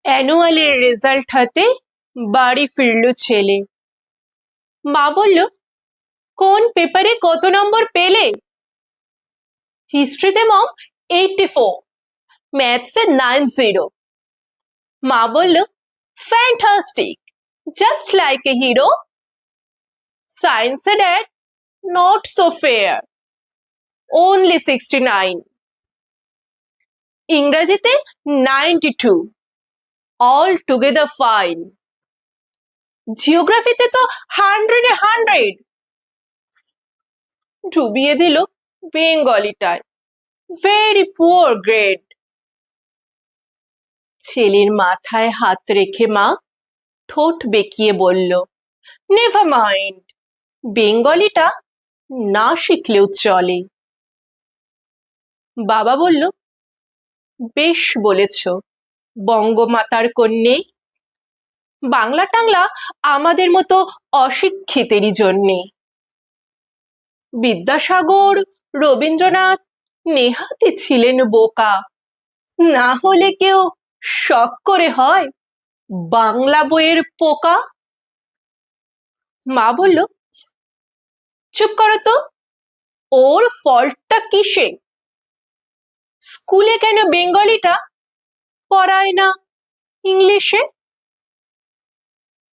অ্যানুয়ালের result হাতে বাড়ি ফিরল ছেলে। মা বলল, কোন পেপারে কত নম্বর পেলে? হিস্ট্রিতে মম 84, ম্যাথসে 90। মা বলল, fantastic, just like a hero. সায়েন্সে dad, not so fair, only 69। ইংরেজিতে 92, অল টুগেদার ফাইন। জিওগ্রাফিতে তো 100-এ 100। ডুবিয়ে দিল বেঙ্গলিটায়, ভেরি পুয়ার গ্রেড। ছেলের মাথায় হাত রেখে মা ঠোঁট বেঁকিয়ে বলল, নেভার মাইন্ড, বেঙ্গলিটা না শিখলেও চলে। বাবা বলল, বেশ বলেছ বঙ্গমাতার কন্যে, বাংলা টাংলা আমাদের মতো অশিক্ষিতেরই জন্যে। বিদ্যাসাগর, রবীন্দ্রনাথ নেহাতি ছিলেন বোকা, না হলে কেউ শখ করে হয় বাংলা বইয়ের পোকা। মা বলল, চুপ করো তো, ওর ফল্টটা কিসে? স্কুলে কেন বেঙ্গলিটা পড়ায় না ইংলিশে?